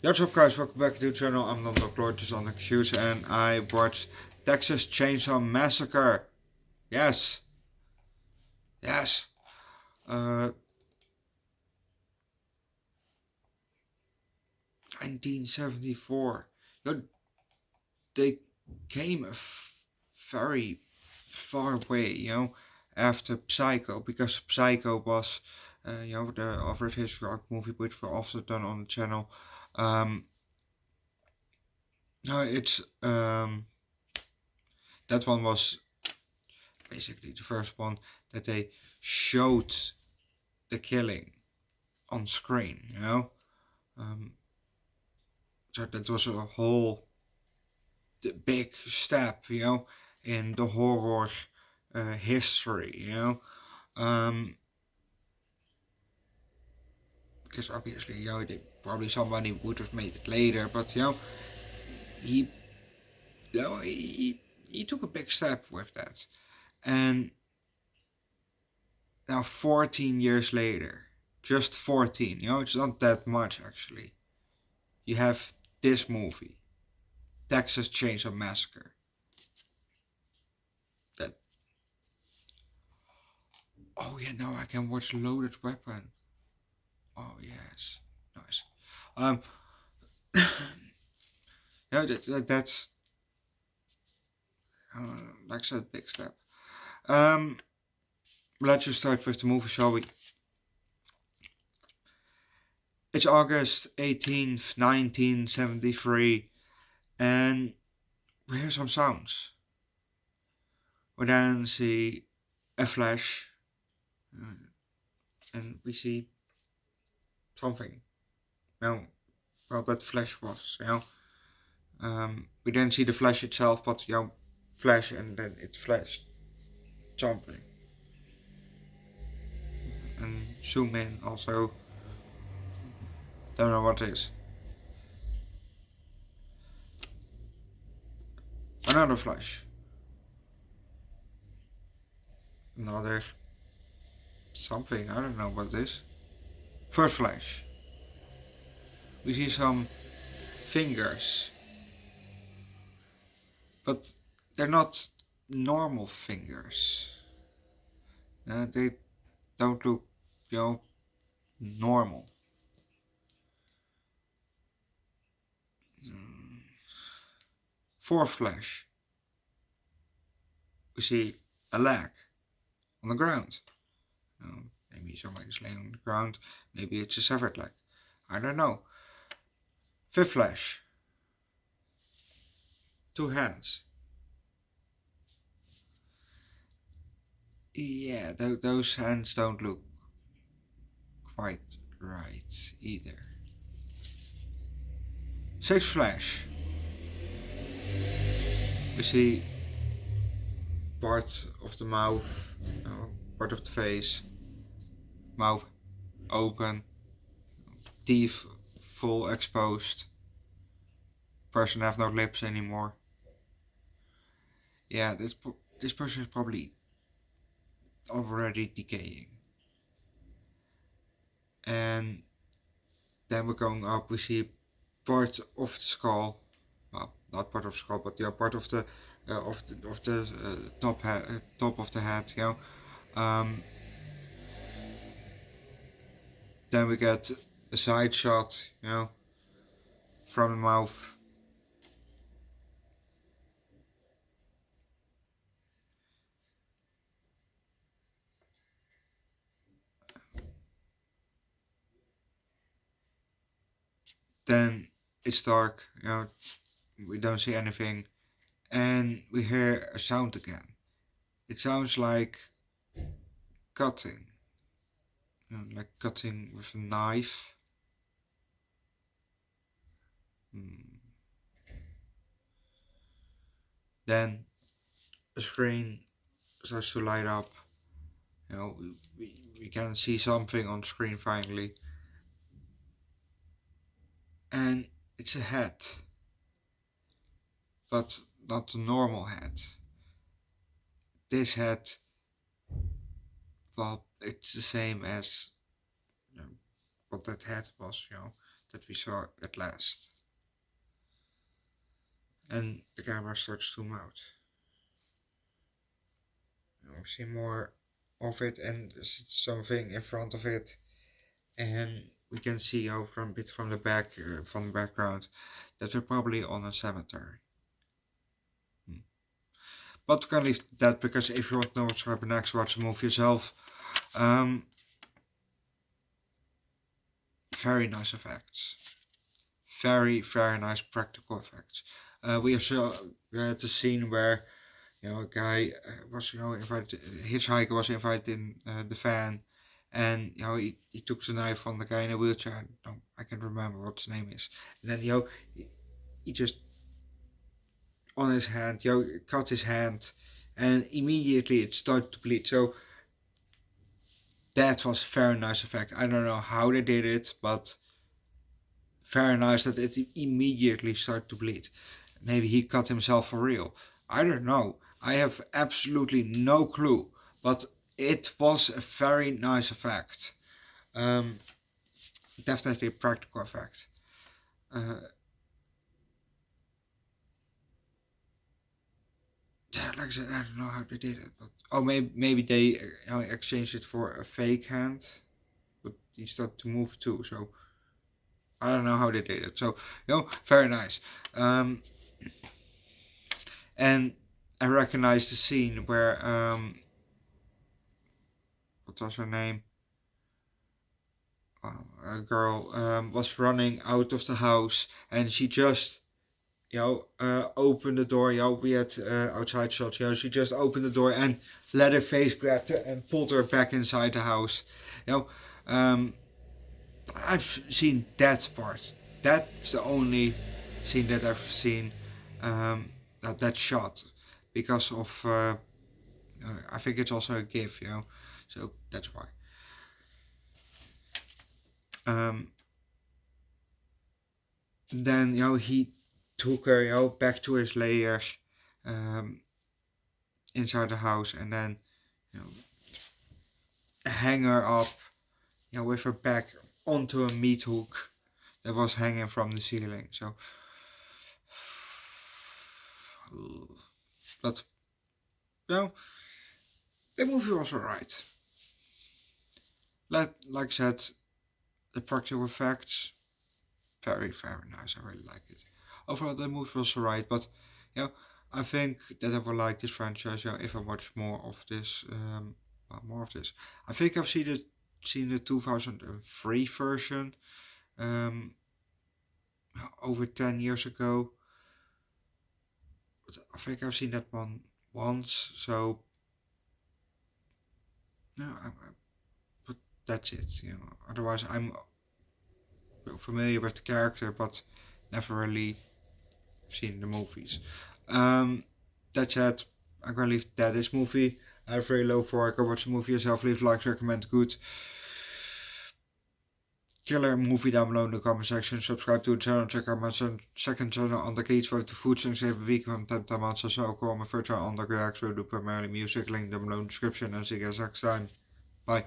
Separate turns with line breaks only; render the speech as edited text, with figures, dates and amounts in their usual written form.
What's up guys, welcome back to the channel. I'm Underdog Reacts and I watched Texas Chainsaw Massacre. Yes. 1974. They came very far away, after Psycho, because Psycho was, the average history arc movie, which were also done on the channel. No, it's that one was basically the first one that they showed the killing on screen, so that was a whole big step, in the horror history, because obviously, probably somebody would have made it later, but he took a big step with that. And now 14 years later, just 14, it's not that much actually, you have this movie, Texas Chainsaw Massacre. Oh yeah, now I can watch Loaded Weapon. Oh yes, nice. That's like I said, big step. Let's just start with the movie, shall we? It's August 18th, 1973, and we hear some sounds. We then see a flash, and we see something. Well, that flash was, we didn't see the flash itself, but flash, and then it flashed something. And zoom in also. Don't know what it is. Another flash. Another something, I don't know what it is. Third flash. We see some fingers. But they're not normal fingers. They don't look, normal. Fourth flash. We see a leg on the ground. Maybe somebody's laying on the ground. Maybe it's a severed leg. I don't know. Fifth flash. Two hands. Yeah, those hands don't look quite right either. Sixth flash. We see part of the mouth, part of the face, mouth open, teeth full exposed. Person have no lips anymore. Yeah, this person is probably already decaying. And then we're going up. We see part of the skull. Well, not part of the skull, but part of the top of the head. Then we get a side shot, from the mouth. Then it's dark, we don't see anything, and we hear a sound again. It sounds like cutting, like cutting with a knife. Then the screen starts to light up. We can see something on screen finally. And it's a head. But not the normal head. This head, well, it's the same as what that head was, that we saw at last. And the camera starts to zoom out. And we see more of it, and there's something in front of it, and we can see from a bit from the back, from the background, that we're probably on a cemetery. But we can leave that, because if you want to know what's happening next, watch the movie yourself. Very nice effects. Very, very nice practical effects. We also had the scene where a guy was invited, a hitchhiker was invited in the van, and he took the knife from the guy in a wheelchair. No, I can't remember what his name is. And then he just on his hand, cut his hand, and immediately it started to bleed. So that was a very nice effect. I don't know how they did it, but very nice that it immediately started to bleed. Maybe he cut himself for real. I don't know. I have absolutely no clue. But it was a very nice effect. Definitely a practical effect. Yeah, like I said, I don't know how they did it, but maybe they exchanged it for a fake hand, but he started to move too. So I don't know how they did it. So very nice. And I recognize the scene where what was her name? A girl was running out of the house, and she just opened the door. We had outside shots. She just opened the door and let her face grab her and pulled her back inside the house. I've seen that part. That's the only scene that I've seen that shot, because of I think it's also a GIF, so that's why. Then he took her back to his lair inside the house, and then hang her up with her back onto a meat hook that was hanging from the ceiling. So but the movie was alright. Like I said, the practical effects, very, very nice. I really like it. Overall, the movie was alright, but I think that I will like this franchise. If I watch more of this, I think I've seen the 2003 version, over 10 years ago. But I think I've seen that one once. So but that's it. Otherwise, I'm familiar with the character, but never really seen the movies. That said, I'm gonna leave that this movie. I have very low for. Go watch the movie yourself. Leave likes, recommend good. Killer movie down below in the comment section. Subscribe to the channel. Check out my second channel, Underdog Eats, for the food things every week from 10 to months. Also, call my first channel, Underdog Reacts, where I do primarily music. Link down below in the description. And see you guys next time. Bye.